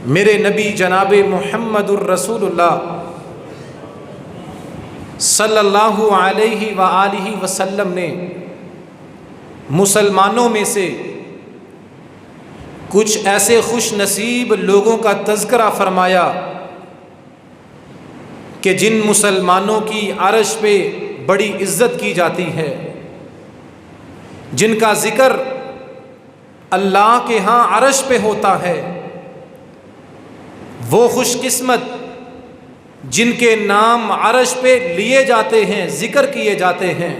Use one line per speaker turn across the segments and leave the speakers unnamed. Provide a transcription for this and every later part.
میرے نبی جناب محمد الرسول اللہ صلی اللہ علیہ وآلہ وسلم نے مسلمانوں میں سے کچھ ایسے خوش نصیب لوگوں کا تذکرہ فرمایا کہ جن مسلمانوں کی عرش پہ بڑی عزت کی جاتی ہے، جن کا ذکر اللہ کے ہاں عرش پہ ہوتا ہے۔ وہ خوش قسمت جن کے نام عرش پہ لیے جاتے ہیں، ذکر کیے جاتے ہیں،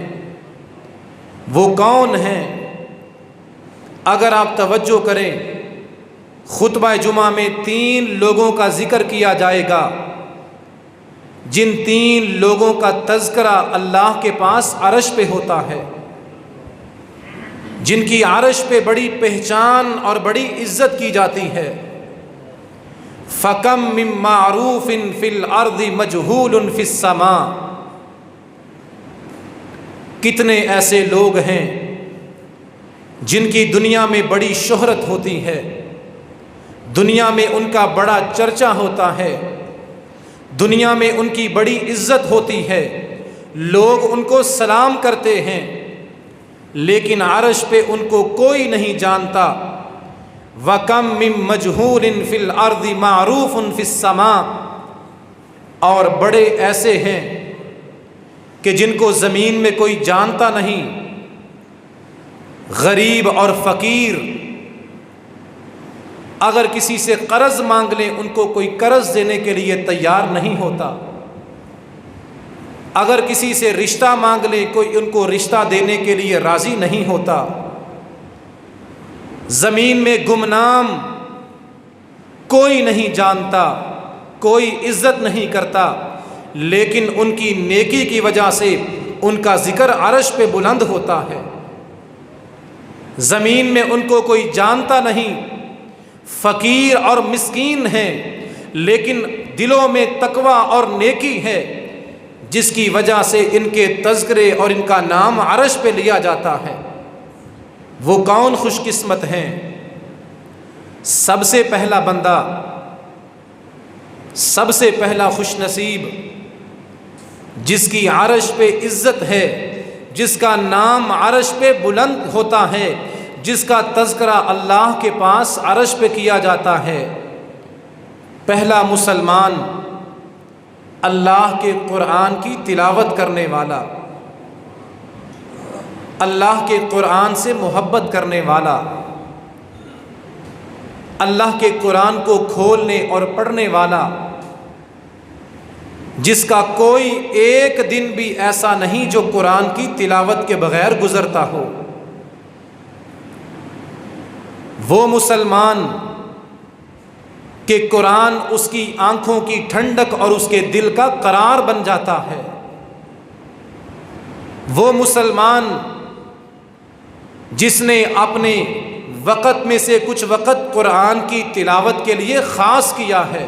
وہ کون ہیں؟ اگر آپ توجہ کریں، خطبہ جمعہ میں 3 لوگوں کا ذکر کیا جائے گا، جن 3 لوگوں کا تذکرہ اللہ کے پاس عرش پہ ہوتا ہے، جن کی عرش پہ بڑی پہچان اور بڑی عزت کی جاتی ہے۔ فَكَم مِّن مَّعْرُوفٍ فِي الْأَرْضِ مَجْهُولٌ فِي السَّمَاءِ، کتنے ایسے لوگ ہیں جن کی دنیا میں بڑی شہرت ہوتی ہے، دنیا میں ان کا بڑا چرچا ہوتا ہے، دنیا میں ان کی بڑی عزت ہوتی ہے، لوگ ان کو سلام کرتے ہیں، لیکن عرش پہ ان کو کوئی نہیں جانتا۔ وَكَم مِّن مَّجْهُولٍ فِي الْأَرْضِ مَعْرُوفٌ فِي السَّمَاءِ، اور بڑے ایسے ہیں کہ جن کو زمین میں کوئی جانتا نہیں، غریب اور فقیر، اگر کسی سے قرض مانگ لیں ان کو کوئی قرض دینے کے لیے تیار نہیں ہوتا، اگر کسی سے رشتہ مانگ لیں کوئی ان کو رشتہ دینے کے لیے راضی نہیں ہوتا۔ زمین میں گمنام، کوئی نہیں جانتا، کوئی عزت نہیں کرتا، لیکن ان کی نیکی کی وجہ سے ان کا ذکر عرش پہ بلند ہوتا ہے۔ زمین میں ان کو کوئی جانتا نہیں، فقیر اور مسکین ہیں، لیکن دلوں میں تقوی اور نیکی ہے، جس کی وجہ سے ان کے تذکرے اور ان کا نام عرش پہ لیا جاتا ہے۔ وہ کون خوش قسمت ہیں؟ سب سے پہلا بندہ، سب سے پہلا خوش نصیب جس کی عرش پہ عزت ہے، جس کا نام عرش پہ بلند ہوتا ہے، جس کا تذکرہ اللہ کے پاس عرش پہ کیا جاتا ہے، پہلا مسلمان اللہ کے قرآن کی تلاوت کرنے والا، اللہ کے قرآن سے محبت کرنے والا، اللہ کے قرآن کو کھولنے اور پڑھنے والا، جس کا کوئی ایک دن بھی ایسا نہیں جو قرآن کی تلاوت کے بغیر گزرتا ہو۔ وہ مسلمان کہ قرآن اس کی آنکھوں کی ٹھنڈک اور اس کے دل کا قرار بن جاتا ہے۔ وہ مسلمان جس نے اپنے وقت میں سے کچھ وقت قرآن کی تلاوت کے لیے خاص کیا ہے،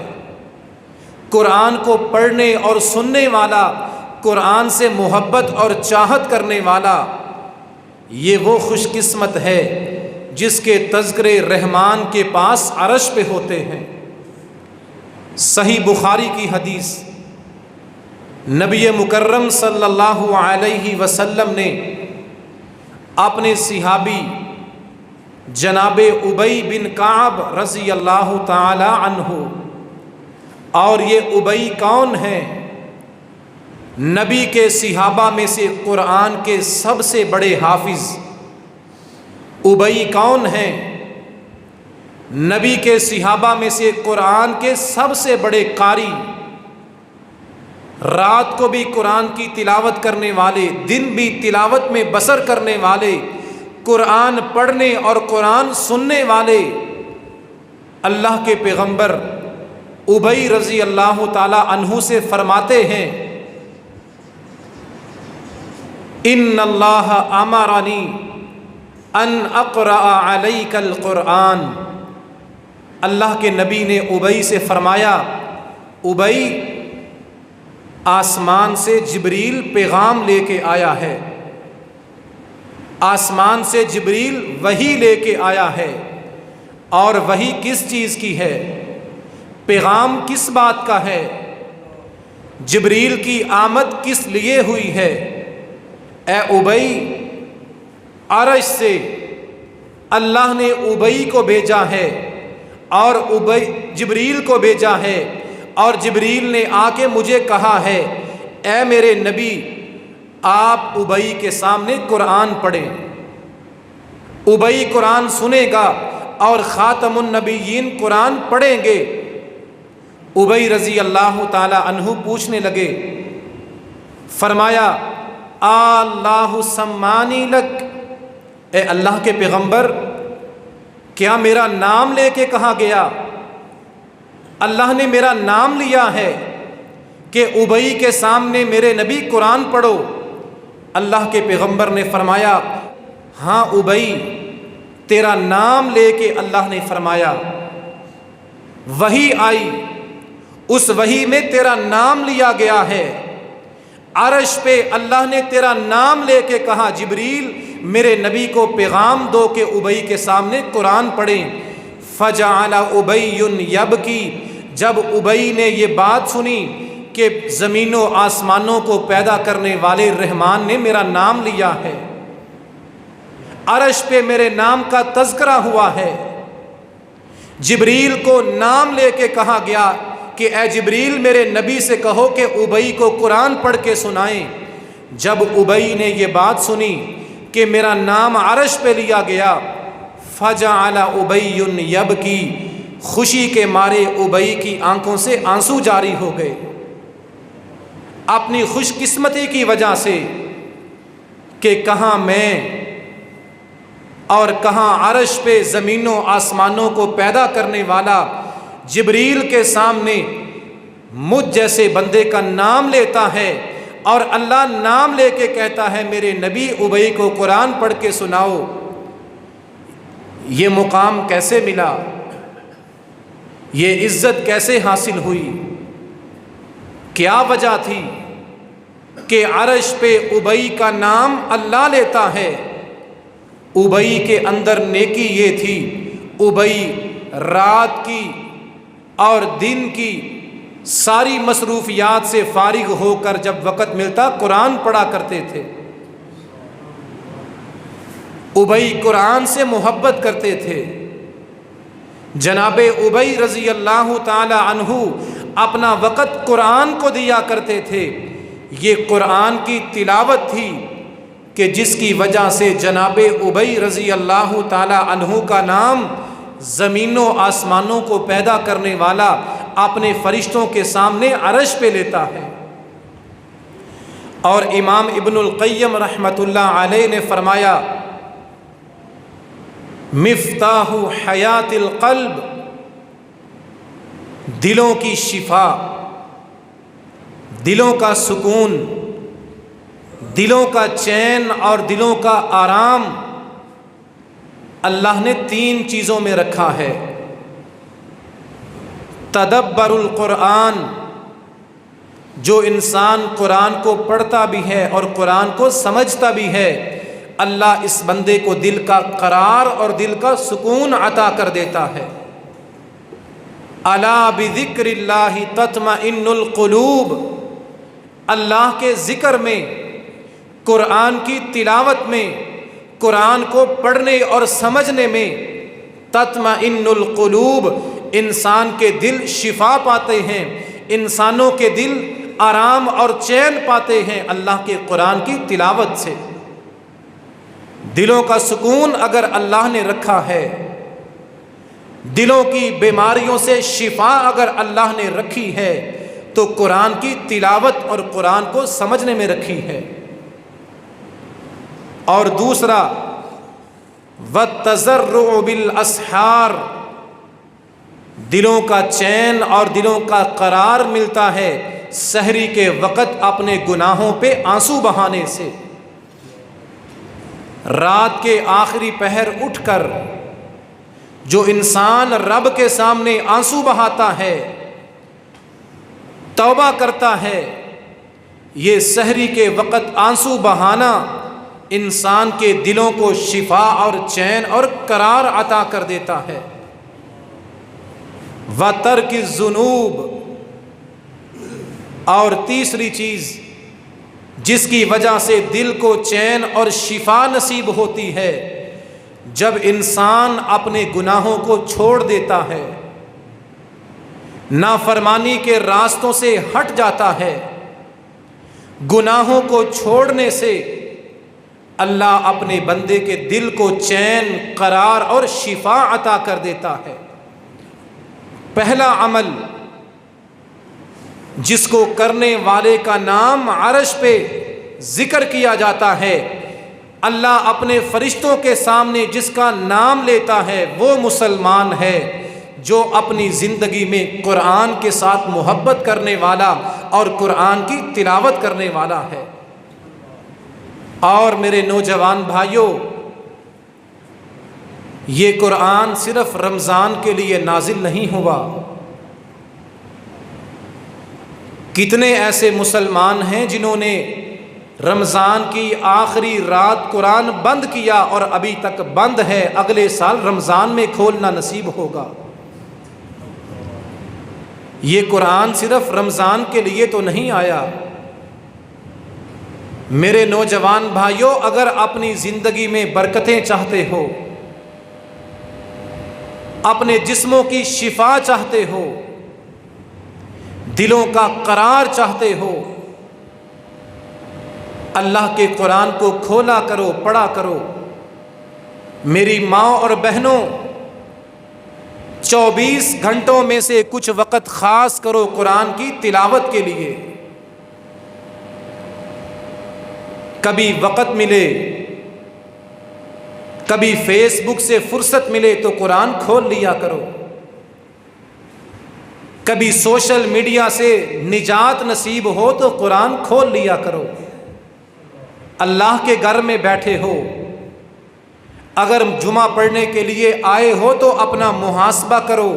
قرآن کو پڑھنے اور سننے والا، قرآن سے محبت اور چاہت کرنے والا، یہ وہ خوش قسمت ہے جس کے تذکرے رحمان کے پاس عرش پہ ہوتے ہیں۔ صحیح بخاری کی حدیث، نبی مکرم صلی اللہ علیہ وسلم نے اپنے صحابی جناب ابی بن کعب رضی اللہ تعالی عنہ، اور یہ ابی کون ہیں؟ نبی کے صحابہ میں سے قرآن کے سب سے بڑے حافظ۔ ابی کون ہیں؟ نبی کے صحابہ میں سے قرآن کے سب سے بڑے قاری، رات کو بھی قرآن کی تلاوت کرنے والے، دن بھی تلاوت میں بسر کرنے والے، قرآن پڑھنے اور قرآن سننے والے۔ اللہ کے پیغمبر ابی رضی اللہ تعالی عنہ سے فرماتے ہیں، ان اللہ امرنی ان اقرأ علیک القرآن۔ اللہ کے نبی نے ابی سے فرمایا، ابی آسمان سے جبریل پیغام لے کے آیا ہے، آسمان سے جبریل وحی لے کے آیا ہے، اور وحی کس چیز کی ہے؟ پیغام کس بات کا ہے؟ جبریل کی آمد کس لیے ہوئی ہے؟ اے ابی، عرش سے اللہ نے ابی کو بھیجا ہے اور جبریل کو بھیجا ہے، اور جبریل نے آ کے مجھے کہا ہے اے میرے نبی آپ ابی کے سامنے قرآن پڑھیں۔ ابی قرآن سنے گا اور خاتم النبیین قرآن پڑھیں گے۔ ابی رضی اللہ تعالی عنہ پوچھنے لگے، فرمایا اللہ سمانی لک، اے اللہ کے پیغمبر کیا میرا نام لے کے کہا گیا؟ اللہ نے میرا نام لیا ہے کہ ابی کے سامنے میرے نبی قرآن پڑھو؟ اللہ کے پیغمبر نے فرمایا ہاں ابی، تیرا نام لے کے اللہ نے فرمایا۔ وحی آئی، اس وحی میں تیرا نام لیا گیا ہے، عرش پہ اللہ نے تیرا نام لے کے کہا جبریل میرے نبی کو پیغام دو کہ ابی کے سامنے قرآن پڑھیں۔ فجعل ابی یبکی، جب ابی نے یہ بات سنی کہ زمین و آسمانوں کو پیدا کرنے والے رحمان نے میرا نام لیا ہے، عرش پہ میرے نام کا تذکرہ ہوا ہے، جبریل کو نام لے کے کہا گیا کہ اے جبریل میرے نبی سے کہو کہ ابی کو قرآن پڑھ کے سنائیں۔ جب ابی نے یہ بات سنی کہ میرا نام عرش پہ لیا گیا، فجعل ابی یبکی، خوشی کے مارے ابی کی آنکھوں سے آنسو جاری ہو گئے، اپنی خوش قسمتی کی وجہ سے کہ کہاں میں اور کہاں عرش پہ زمین و آسمانوں کو پیدا کرنے والا جبریل کے سامنے مجھ جیسے بندے کا نام لیتا ہے، اور اللہ نام لے کے کہتا ہے میرے نبی ابی کو قرآن پڑھ کے سناؤ۔ یہ مقام کیسے ملا؟ یہ عزت کیسے حاصل ہوئی؟ کیا وجہ تھی کہ عرش پہ ابی کا نام اللہ لیتا ہے؟ ابی کے اندر نیکی یہ تھی، ابی رات کی اور دن کی ساری مصروفیات سے فارغ ہو کر جب وقت ملتا قرآن پڑھا کرتے تھے۔ ابی قرآن سے محبت کرتے تھے۔ جناب ابی رضی اللہ تعالی عنہ اپنا وقت قرآن کو دیا کرتے تھے۔ یہ قرآن کی تلاوت تھی کہ جس کی وجہ سے جناب ابی رضی اللہ تعالی عنہ کا نام زمین و آسمانوں کو پیدا کرنے والا اپنے فرشتوں کے سامنے عرش پہ لیتا ہے۔ اور امام ابن القیم رحمۃ اللہ علیہ نے فرمایا مفتاح حیات القلب، دلوں کی شفا، دلوں کا سکون، دلوں کا چین اور دلوں کا آرام اللہ نے 3 چیزوں میں رکھا ہے۔ تدبر القرآن، جو انسان قرآن کو پڑھتا بھی ہے اور قرآن کو سمجھتا بھی ہے، اللہ اس بندے کو دل کا قرار اور دل کا سکون عطا کر دیتا ہے۔ الا بذکر اللہ تطمئن القلوب، اللہ کے ذکر میں، قرآن کی تلاوت میں، قرآن کو پڑھنے اور سمجھنے میں تطمئن القلوب، انسان کے دل شفا پاتے ہیں، انسانوں کے دل آرام اور چین پاتے ہیں اللہ کے قرآن کی تلاوت سے۔ دلوں کا سکون اگر اللہ نے رکھا ہے، دلوں کی بیماریوں سے شفا اگر اللہ نے رکھی ہے، تو قرآن کی تلاوت اور قرآن کو سمجھنے میں رکھی ہے۔ اور دوسرا وَالتَّضَرُّعُ بِالْأَسْحَارِ، دلوں کا چین اور دلوں کا قرار ملتا ہے سحری کے وقت اپنے گناہوں پہ آنسو بہانے سے۔ رات کے آخری پہر اٹھ کر جو انسان رب کے سامنے آنسو بہاتا ہے، توبہ کرتا ہے، یہ سحری کے وقت آنسو بہانا انسان کے دلوں کو شفا اور چین اور قرار عطا کر دیتا ہے۔ و ترک الذنوب، اور تیسری چیز جس کی وجہ سے دل کو چین اور شفا نصیب ہوتی ہے، جب انسان اپنے گناہوں کو چھوڑ دیتا ہے، نافرمانی کے راستوں سے ہٹ جاتا ہے۔ گناہوں کو چھوڑنے سے اللہ اپنے بندے کے دل کو چین، قرار اور شفا عطا کر دیتا ہے۔ پہلا عمل جس کو کرنے والے کا نام عرش پہ ذکر کیا جاتا ہے، اللہ اپنے فرشتوں کے سامنے جس کا نام لیتا ہے، وہ مسلمان ہے جو اپنی زندگی میں قرآن کے ساتھ محبت کرنے والا اور قرآن کی تلاوت کرنے والا ہے۔ اور میرے نوجوان بھائیوں، یہ قرآن صرف رمضان کے لیے نازل نہیں ہوا۔ کتنے ایسے مسلمان ہیں جنہوں نے رمضان کی آخری رات قرآن بند کیا اور ابھی تک بند ہے، اگلے سال رمضان میں کھولنا نصیب ہوگا۔ یہ قرآن صرف رمضان کے لیے تو نہیں آیا۔ میرے نوجوان بھائیوں، اگر اپنی زندگی میں برکتیں چاہتے ہو، اپنے جسموں کی شفا چاہتے ہو، دلوں کا قرار چاہتے ہو، اللہ کے قرآن کو کھولا کرو، پڑھا کرو۔ میری ماں اور بہنوں، 24 گھنٹوں میں سے کچھ وقت خاص کرو قرآن کی تلاوت کے لیے۔ کبھی وقت ملے، کبھی فیس بک سے فرصت ملے تو قرآن کھول لیا کرو۔ کبھی سوشل میڈیا سے نجات نصیب ہو تو قرآن کھول لیا کرو۔ اللہ کے گھر میں بیٹھے ہو، اگر جمعہ پڑھنے کے لیے آئے ہو تو اپنا محاسبہ کرو،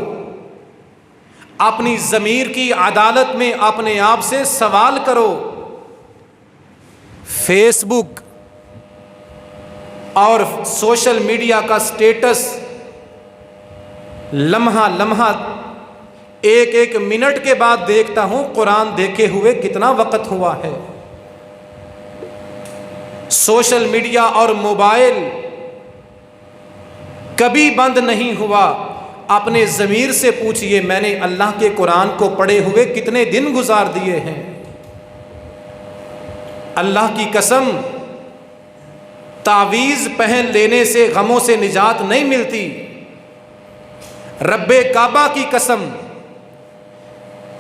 اپنی ضمیر کی عدالت میں اپنے آپ سے سوال کرو۔ فیس بک اور سوشل میڈیا کا سٹیٹس لمحہ لمحہ، ایک ایک منٹ کے بعد دیکھتا ہوں، قرآن دیکھے ہوئے کتنا وقت ہوا ہے۔ سوشل میڈیا اور موبائل کبھی بند نہیں ہوا۔ اپنے ضمیر سے پوچھئے، میں نے اللہ کے قرآن کو پڑھے ہوئے کتنے دن گزار دیے ہیں؟ اللہ کی قسم، تعویذ پہن لینے سے غموں سے نجات نہیں ملتی۔ رب کعبہ کی قسم،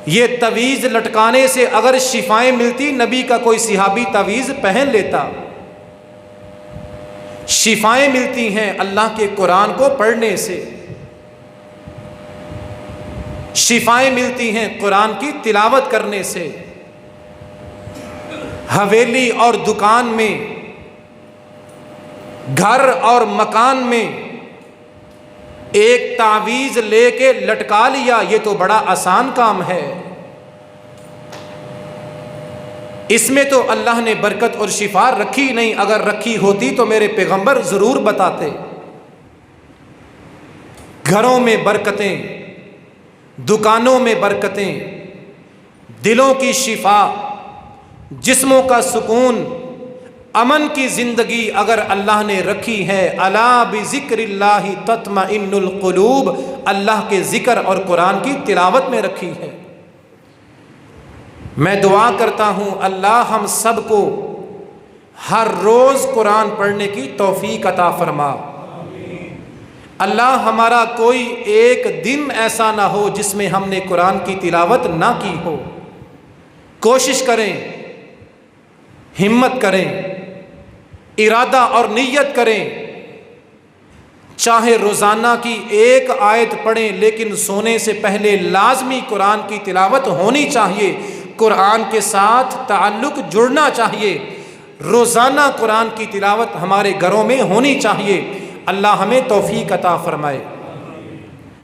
یہ تعویذ لٹکانے سے اگر شفائیں ملتی، نبی کا کوئی صحابی تعویذ پہن لیتا۔ شفائیں ملتی ہیں اللہ کے قرآن کو پڑھنے سے، شفائیں ملتی ہیں قرآن کی تلاوت کرنے سے۔ حویلی اور دکان میں، گھر اور مکان میں ایک تعویذ لے کے لٹکا لیا، یہ تو بڑا آسان کام ہے۔ اس میں تو اللہ نے برکت اور شفا رکھی نہیں، اگر رکھی ہوتی تو میرے پیغمبر ضرور بتاتے۔ گھروں میں برکتیں، دکانوں میں برکتیں، دلوں کی شفا، جسموں کا سکون، امن کی زندگی اگر اللہ نے رکھی ہے، الا بذکر اللہ تطمئن القلوب، اللہ کے ذکر اور قرآن کی تلاوت میں رکھی ہے۔ میں دعا کرتا ہوں اللہ ہم سب کو ہر روز قرآن پڑھنے کی توفیق عطا فرما۔ اللہ ہمارا کوئی ایک دن ایسا نہ ہو جس میں ہم نے قرآن کی تلاوت نہ کی ہو۔ کوشش کریں، ہمت کریں، ارادہ اور نیت کریں، چاہے روزانہ کی ایک آیت پڑھیں، لیکن سونے سے پہلے لازمی قرآن کی تلاوت ہونی چاہیے۔ قرآن کے ساتھ تعلق جڑنا چاہیے۔ روزانہ قرآن کی تلاوت ہمارے گھروں میں ہونی چاہیے۔ اللہ ہمیں توفیق عطا فرمائے۔